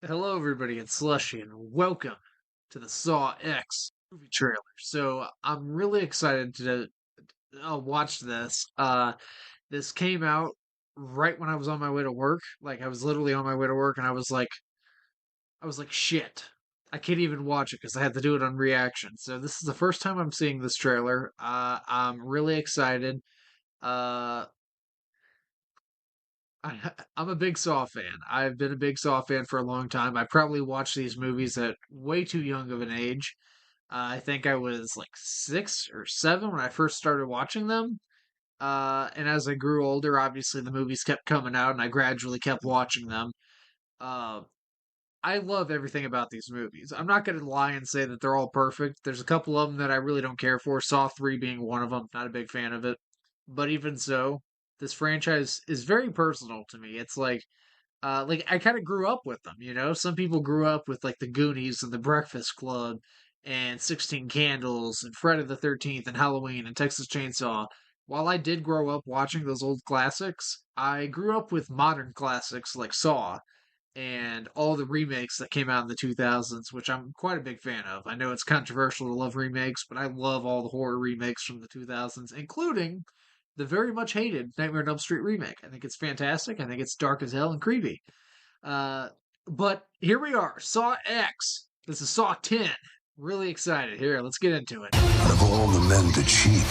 Hello, everybody. It's Slushy, and welcome to the Saw X movie trailer. So I'm really excited to watch this. This came out right when I was on my way to work. Like I was literally on my way to work, and I was like, shit. I can't even watch it because I had to do it on reaction. So this is the first time I'm seeing this trailer. I'm really excited. Uh, I'm a big Saw fan. I've been a big Saw fan for a long time. I probably watched these movies at way too young of an age. I think I was like 6 or 7 when I first started watching them. And as I grew older, obviously the movies kept coming out, and I gradually kept watching them. Uh, I love everything about these movies. I'm not going to lie and say that they're all perfect. There's a couple of them that I really don't care for. Saw 3 being one of them. Not a big fan of it. But even so, this franchise is very personal to me. It's like I kind of grew up with them, you know. Some people grew up with like the Goonies and the Breakfast Club and 16 Candles and Friday the 13th and Halloween and Texas Chainsaw. While I did grow up watching those old classics, I grew up with modern classics like Saw and all the remakes that came out in the 2000s, which I'm quite a big fan of. I know it's controversial to love remakes, but I love all the horror remakes from the 2000s, including the very much hated Nightmare on Elm Street remake. I think it's fantastic. I think it's dark as hell and creepy. Uh, but here we are, Saw X. This is Saw 10. Really excited. Here, let's get into it. Out of all the men to cheat,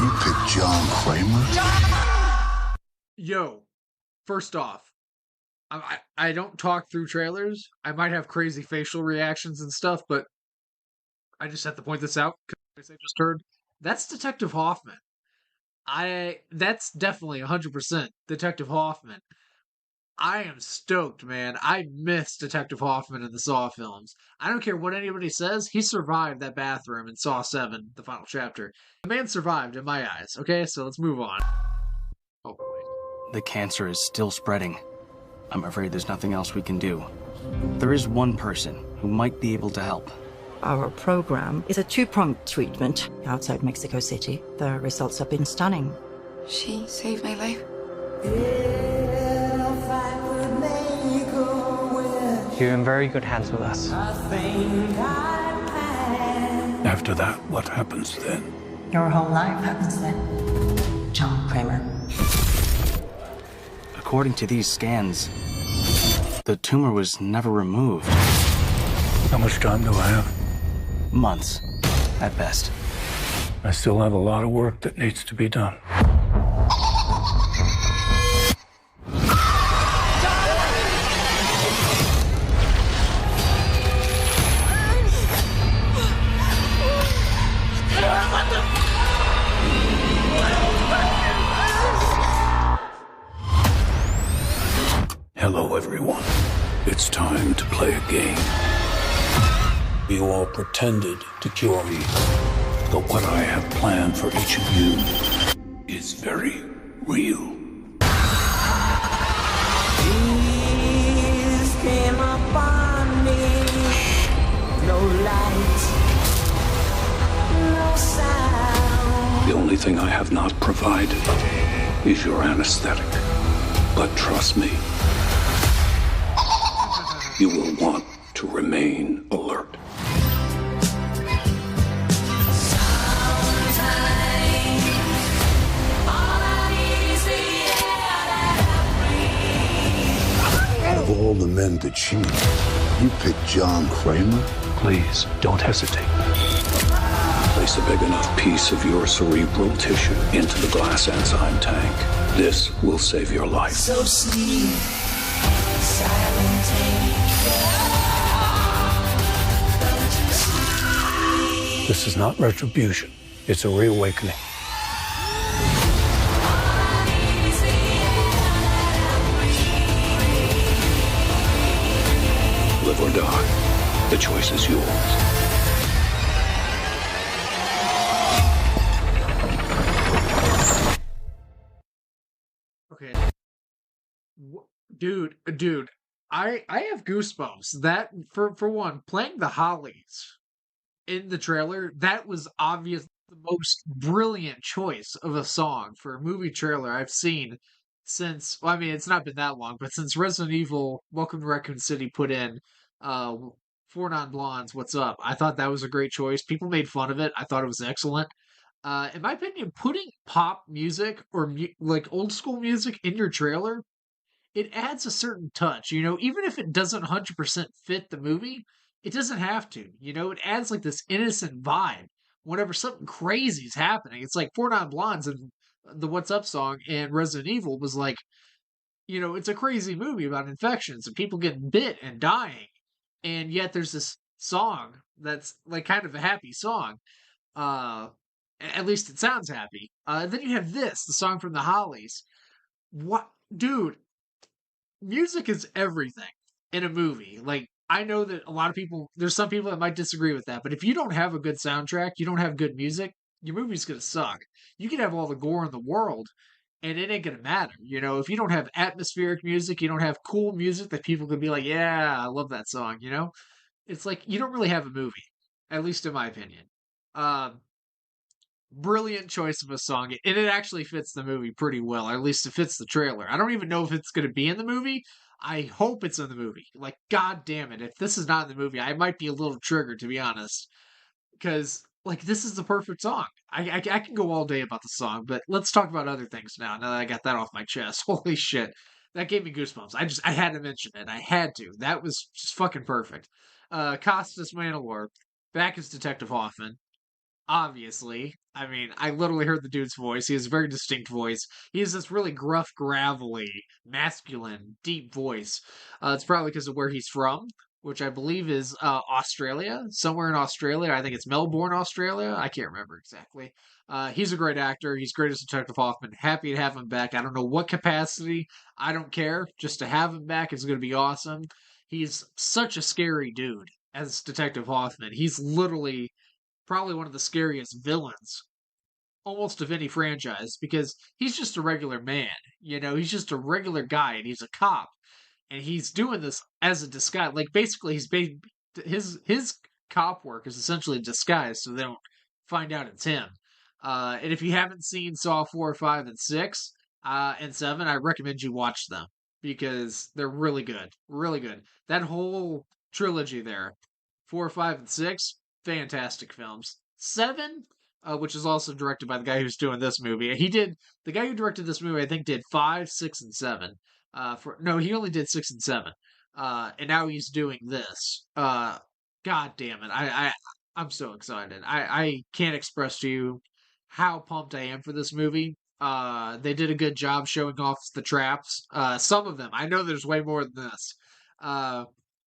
you picked John Kramer? Yo, first off, I don't talk through trailers. I might have crazy facial reactions and stuff, but I just have to point this out because I just heard that's Detective Hoffman. That's definitely 100% Detective Hoffman. I am stoked, man. I miss Detective Hoffman in the Saw films. I don't care what anybody says, he survived that bathroom in Saw 7, the final chapter. The man survived in my eyes. Okay, so let's move on. Oh boy. The cancer is still spreading. I'm afraid there's nothing else we can do. There is one person who might be able to help. Our program is a two-pronged treatment outside Mexico City. The results have been stunning. She saved my life. You're in very good hands with us. After that, what happens then? Your whole life happens then. John Kramer. According to these scans, the tumor was never removed. How much time do I have? Months, at best. I still have a lot of work that needs to be done. Hello, everyone. It's time to play a game. You all pretended to cure me, but what I have planned for each of you is very real. Peace came upon me. No light, no sound. The only thing I have not provided is your anesthetic. But trust me, you will want to remain alert. Out of all the men to cheat, you picked John Kramer? Please, don't hesitate. Place a big enough piece of your cerebral tissue into the glass enzyme tank. This will save your life. So sleep, silent angel. This is not retribution. It's a reawakening. Live or die. The choice is yours. Okay. Dude, I have goosebumps. That for one, playing the Hollies in the trailer, that was obvious the most brilliant choice of a song for a movie trailer I've seen since, well, I mean, it's not been that long, but since Resident Evil Welcome to Raccoon City put in uh, Four Non Blondes, What's Up, I thought that was a great choice. People made fun of it. I thought it was excellent. In my opinion, putting pop music or like old school music in your trailer, it adds a certain touch, even if it doesn't 100% fit the movie, it doesn't have to. It adds like this innocent vibe whenever something crazy is happening. It's like Four Non Blondes and the What's Up song and Resident Evil was like, it's a crazy movie about infections and people getting bit and dying. And yet there's this song that's like kind of a happy song. Uh, at least it sounds happy. Then you have this, the song from the Hollies. What, dude? Music is everything in a movie. Like, I know that a lot of people, there's some people that might disagree with that, but if you don't have a good soundtrack, you don't have good music, your movie's gonna suck. You can have all the gore in the world, and it ain't gonna matter. If you don't have atmospheric music, you don't have cool music that people can be like, yeah, I love that song, It's like, you don't really have a movie, at least in my opinion. Um, Brilliant choice of a song, and it actually fits the movie pretty well, or at least it fits the trailer. I don't even know if it's going to be in the movie. I hope it's in the movie. Like, god damn it, if this is not in the movie, I might be a little triggered, to be honest, because like this is the perfect song. I can go all day about the song, but let's talk about other things now that I got that off my chest. Holy shit, that gave me goosebumps. I had to mention it. I had to. That was just fucking perfect. Costas Mandylor back as Detective Hoffman. Obviously. I mean, I literally heard the dude's voice. He has a very distinct voice. He has this really gruff, gravelly, masculine, deep voice. It's probably because of where he's from, which I believe is Australia. Somewhere in Australia. I think it's Melbourne, Australia. I can't remember exactly. He's a great actor. He's great as Detective Hoffman. Happy to have him back. I don't know what capacity. I don't care. Just to have him back is going to be awesome. He's such a scary dude as Detective Hoffman. He's literally probably one of the scariest villains almost of any franchise because he's just a regular man. He's just a regular guy and he's a cop and he's doing this as a disguise. Like basically his cop work is essentially a disguise so they don't find out it's him. And if you haven't seen Saw 4, 5, and 6, and 7, I recommend you watch them because they're really good. Really good. That whole trilogy there, 4, 5, and 6, fantastic films. 7, which is also directed by the guy who's doing this movie. The guy who directed this movie, I think, did 5, 6, and 7. He only did 6 and 7. And now he's doing this. God damn it. I'm so excited. I can't express to you how pumped I am for this movie. They did a good job showing off the traps. Some of them. I know there's way more than this.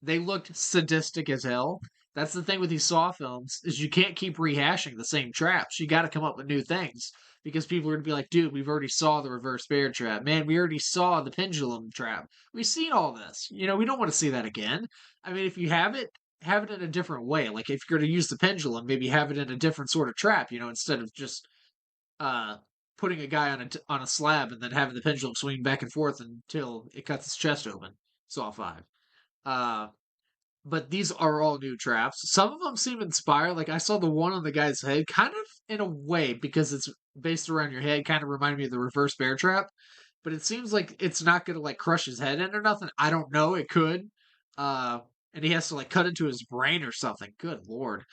They looked sadistic as hell. That's the thing with these Saw films, is you can't keep rehashing the same traps. You got to come up with new things. Because people are going to be like, dude, we've already saw the reverse bear trap. Man, we already saw the pendulum trap. We've seen all this. We don't want to see that again. I mean, if you have it in a different way. Like, if you're going to use the pendulum, maybe have it in a different sort of trap, instead of just putting a guy on a slab and then having the pendulum swing back and forth until it cuts his chest open. Saw 5. But these are all new traps. Some of them seem inspired. Like, I saw the one on the guy's head, kind of in a way, because it's based around your head, kind of reminded me of the reverse bear trap. But it seems like it's not going to, like, crush his head in or nothing. I don't know. It could. And he has to, like, cut into his brain or something. Good lord.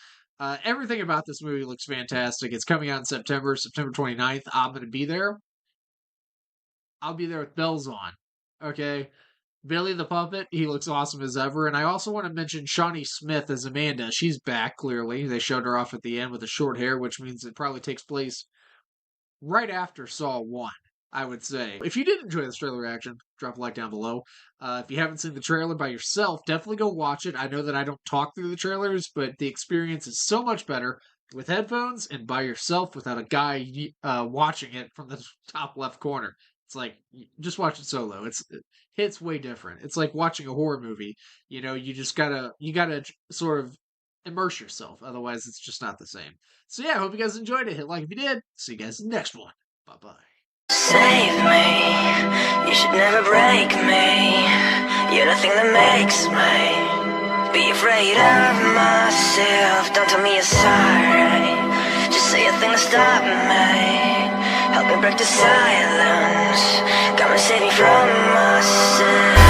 Everything about this movie looks fantastic. It's coming out in September 29th. I'm going to be there. I'll be there with bells on. Okay? Billy the Puppet, he looks awesome as ever. And I also want to mention Shawnee Smith as Amanda. She's back, clearly. They showed her off at the end with the short hair, which means it probably takes place right after Saw 1, I would say. If you did enjoy this trailer reaction, drop a like down below. If you haven't seen the trailer by yourself, definitely go watch it. I know that I don't talk through the trailers, but the experience is so much better with headphones and by yourself without a guy watching it from the top left corner. It's like, just watch it solo. It hits way different. It's like watching a horror movie. You gotta sort of immerse yourself. Otherwise, it's just not the same. So yeah, I hope you guys enjoyed it. Hit like if you did. See you guys in the next one. Bye-bye. Save me, you should never break me. You're the thing that makes me be afraid of myself. Don't tell me you're sorry, just say a thing to stop me. Help me break the silence. Come and save me from myself.